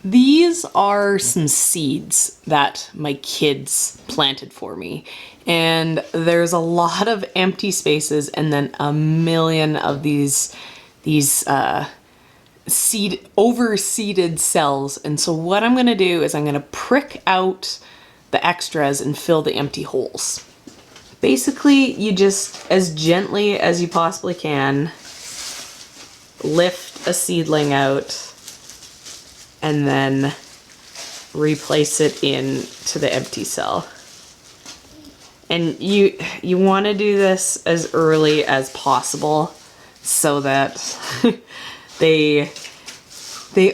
These are some seeds that my kids planted for me. And there's a lot of empty spaces and then a million of these overseeded cells. And so what I'm gonna do is I'm gonna prick out the extras and fill the empty holes. Basically, you just, as gently as you possibly can, lift a seedling out and then replace it into the empty cell. And you want to do this as early as possible so that they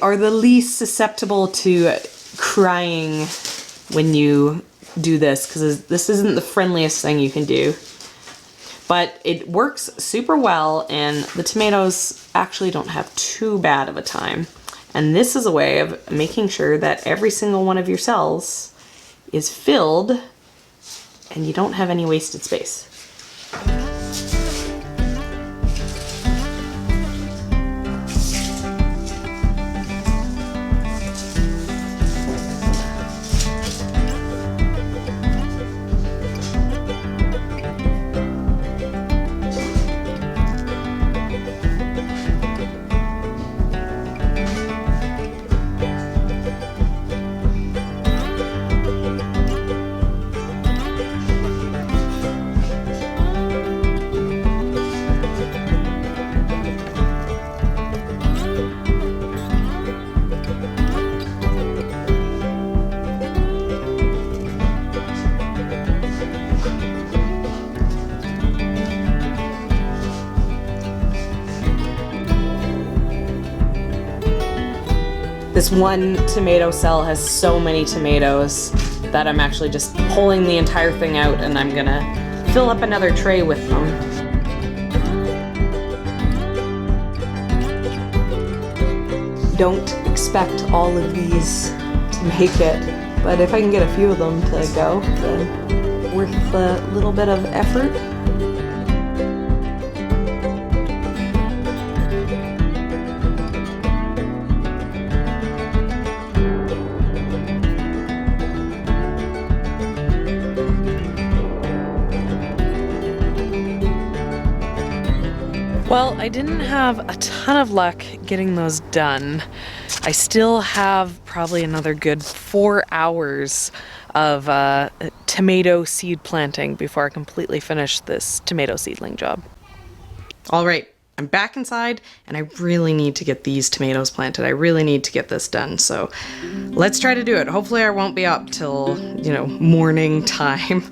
are the least susceptible to crying when you do this, because this isn't the friendliest thing you can do. But it works super well, and the tomatoes actually don't have too bad of a time. And this is a way of making sure that every single one of your cells is filled and you don't have any wasted space. This one tomato cell has so many tomatoes that I'm actually just pulling the entire thing out, and I'm gonna fill up another tray with them. Don't expect all of these to make it, but if I can get a few of them to go, then worth the little bit of effort. Well, I didn't have a ton of luck getting those done. I still have probably another good 4 hours of tomato seed planting before I completely finish this tomato seedling job. All right, I'm back inside and I really need to get these tomatoes planted. I really need to get this done, so let's try to do it. Hopefully I won't be up till, morning time.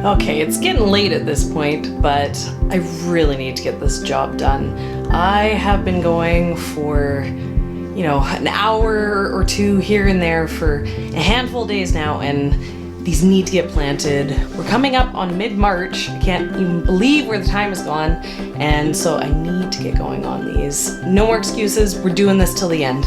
Okay, it's getting late at this point, but I really need to get this job done. I have been going for, an hour or two here and there for a handful of days now, and these need to get planted. We're coming up on mid-March. I can't even believe where the time has gone, and so I need to get going on these. No more excuses, we're doing this till the end.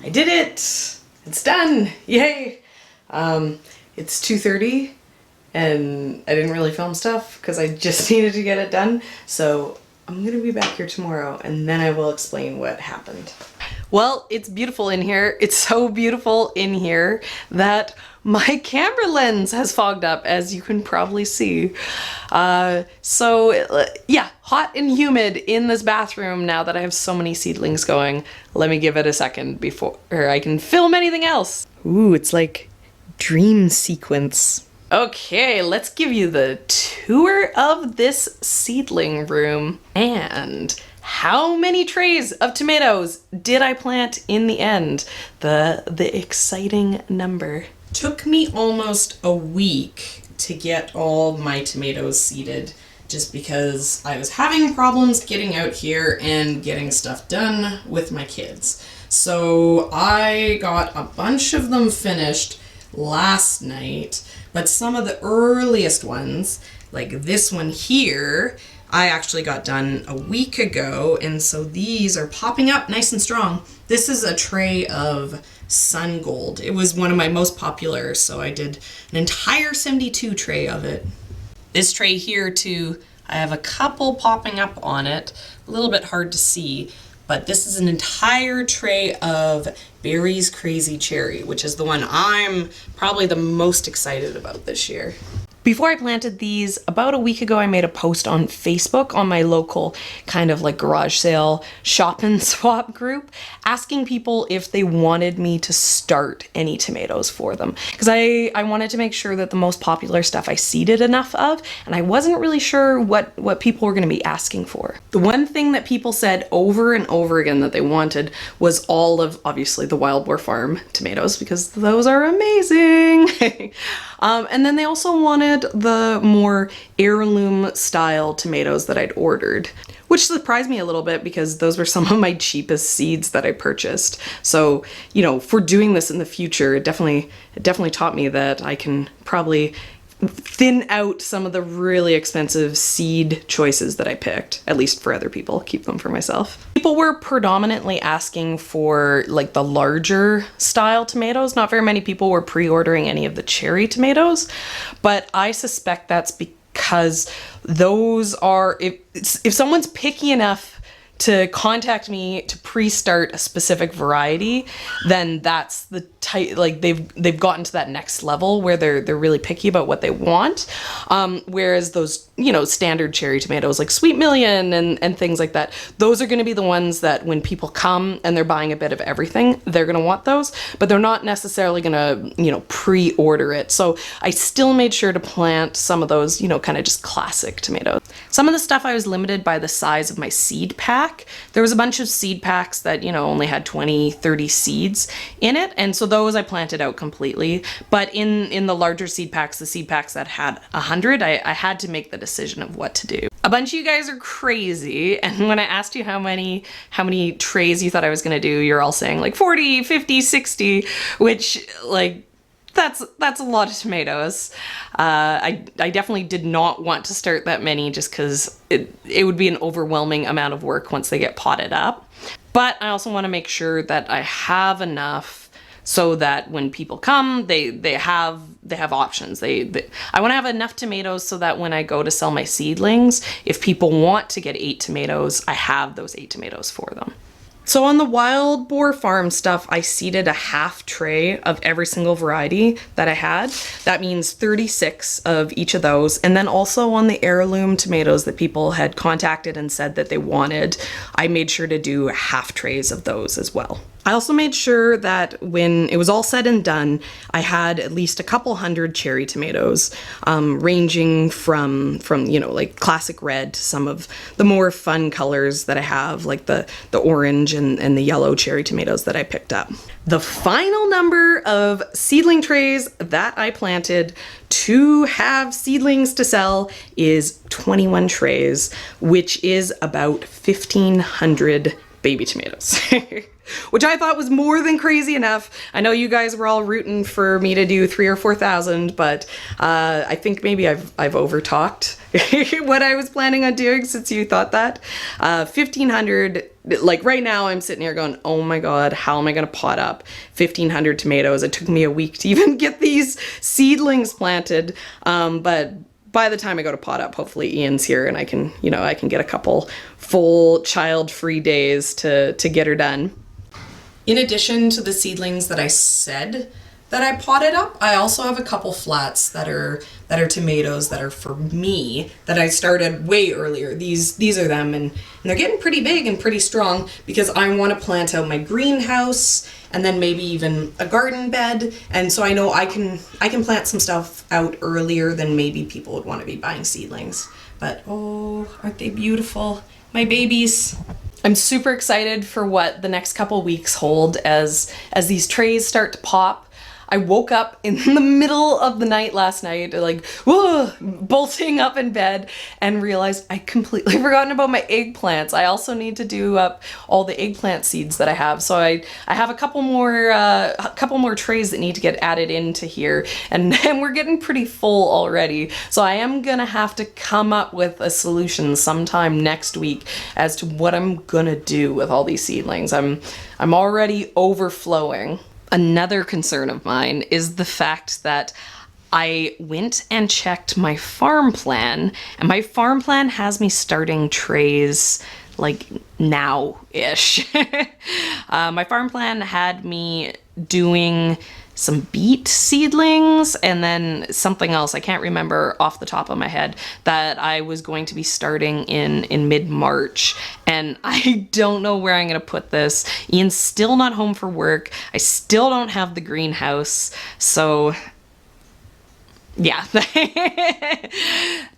I did it! It's done! Yay! It's 2:30 and I didn't really film stuff because I just needed to get it done. So I'm gonna be back here tomorrow and then I will explain what happened. Well, it's beautiful in here. It's so beautiful in here that my camera lens has fogged up, as you can probably see. So yeah, hot and humid in this bathroom now that I have so many seedlings going. Let me give it a second before I can film anything else. Ooh, it's like dream sequence. Okay, let's give you the tour of this seedling room. And how many trays of tomatoes did I plant in the end? The exciting number. Took me almost a week to get all my tomatoes seeded, just because I was having problems getting out here and getting stuff done with my kids. So I got a bunch of them finished last night, but some of the earliest ones, like this one here, I actually got done a week ago, and so these are popping up nice and strong. This is a tray of Sun Gold. It was one of my most popular, so I did an entire 72 tray of it. This tray here too, I have a couple popping up on it, a little bit hard to see, but this is an entire tray of Berry's Crazy Cherry, which is the one I'm probably the most excited about this year. Before I planted these, about a week ago, I made a post on Facebook on my local kind of like garage sale shop and swap group, asking people if they wanted me to start any tomatoes for them. Because I wanted to make sure that the most popular stuff I seeded enough of, and I wasn't really sure what people were going to be asking for. The one thing that people said over and over again that they wanted was all of, obviously, the Wild Boar Farm tomatoes, because those are amazing. And then they also wanted the more heirloom style tomatoes that I'd ordered, which surprised me a little bit because those were some of my cheapest seeds that I purchased. So, you know, for doing this in the future, it definitely taught me that I can probably thin out some of the really expensive seed choices that I picked, at least for other people, keep them for myself. People were predominantly asking for like the larger style tomatoes. Not very many people were pre-ordering any of the cherry tomatoes, but I suspect that's because those are, if someone's picky enough to contact me to pre-start a specific variety, then that's the type, like they've gotten to that next level where they're really picky about what they want. Whereas those, you know, standard cherry tomatoes like Sweet Million and things like that, those are going to be the ones that when people come and they're buying a bit of everything, they're going to want those, but they're not necessarily going to, you know, pre-order it. So I still made sure to plant some of those, you know, kind of just classic tomatoes. Some of the stuff I was limited by the size of my seed pack. There was a bunch of seed packs that, you know, only had 20, 30 seeds in it. And so those I planted out completely. But in the larger seed packs, the seed packs that had 100, I had to make the decision of what to do. A bunch of you guys are crazy. And when I asked you how many trays you thought I was going to do, you're all saying like 40, 50, 60, which like, that's a lot of tomatoes. I definitely did not want to start that many just because it would be an overwhelming amount of work once they get potted up. But I also want to make sure that I have enough so that when people come, they have options. I want to have enough tomatoes so that when I go to sell my seedlings, if people want to get 8 tomatoes, I have those 8 tomatoes for them. So on the Wild Boar Farm stuff, I seeded a half tray of every single variety that I had. That means 36 of each of those. And then also on the heirloom tomatoes that people had contacted and said that they wanted, I made sure to do half trays of those as well. I also made sure that when it was all said and done, I had at least a couple hundred cherry tomatoes, ranging from you know, like classic red to some of the more fun colors that I have, like the orange and the yellow cherry tomatoes that I picked up. The final number of seedling trays that I planted to have seedlings to sell is 21 trays, which is about 1,500 baby tomatoes. Which I thought was more than crazy enough. I know you guys were all rooting for me to do 3,000 or 4,000, but I think maybe I've overtalked what I was planning on doing since you thought that. 1,500, like right now I'm sitting here going, oh my God, how am I gonna pot up 1,500 tomatoes? It took me a week to even get these seedlings planted, but by the time I go to pot up, hopefully Ian's here and I can get a couple full child-free days to get her done. In addition to the seedlings that I said that I potted up, I also have a couple flats that are tomatoes that are for me that I started way earlier. These are them, and they're getting pretty big and pretty strong because I want to plant out my greenhouse and then maybe even a garden bed. And so I know I can plant some stuff out earlier than maybe people would want to be buying seedlings. But oh, aren't they beautiful? My babies. I'm super excited for what the next couple weeks hold as these trays start to pop. I woke up in the middle of the night last night, like, whoa, bolting up in bed, and realized I completely forgotten about my eggplants. I also need to do up all the eggplant seeds that I have. So I have a couple more trays that need to get added into here, and we're getting pretty full already. So I am gonna have to come up with a solution sometime next week as to what I'm gonna do with all these seedlings. I'm already overflowing. Another concern of mine is the fact that I went and checked my farm plan, and my farm plan has me starting trays like now-ish. My farm plan had me doing some beet seedlings and then something else, I can't remember off the top of my head, that I was going to be starting in mid-March. And I don't know where I'm gonna put this. Ian's still not home for work. I still don't have the greenhouse. So yeah.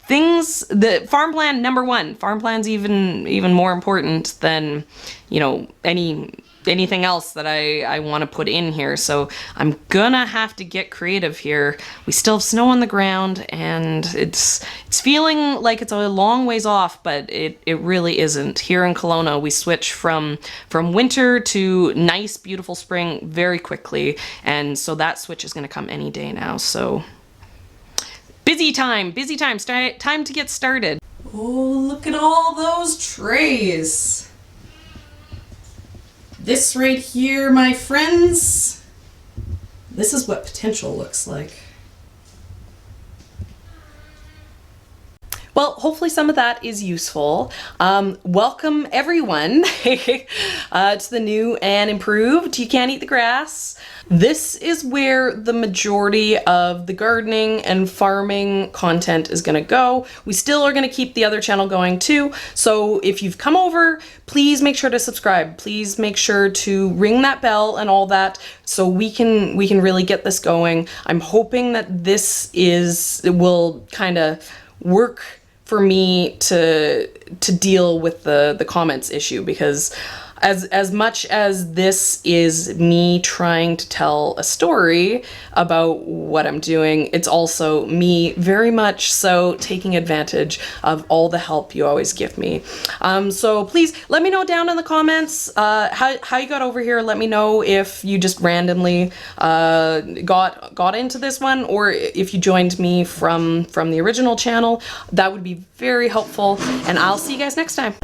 Things, the farm plan, number one, farm plan's even more important than, you know, anything else that I want to put in here. So I'm gonna have to get creative here. We still have snow on the ground, and it's feeling like it's a long ways off, but it really isn't. Here in Kelowna, we switch from winter to nice, beautiful spring very quickly, and so that switch is gonna come any day now. So busy time, time to get started. Oh, look at all those trays. This right here, my friends, this is what potential looks like. Well, hopefully some of that is useful. Welcome everyone to the new and improved You Can't Eat the Grass. This is where the majority of the gardening and farming content is gonna go. We still are gonna keep the other channel going too. So if you've come over, please make sure to subscribe. Please make sure to ring that bell and all that so we can really get this going. I'm hoping that this will kind of work for me to deal with the comments issue, because as much as this is me trying to tell a story about what I'm doing, it's also me very much so taking advantage of all the help you always give me. So please let me know down in the comments how you got over here. Let me know if you just randomly got into this one, or if you joined me from the original channel. That would be very helpful, and I'll see you guys next time.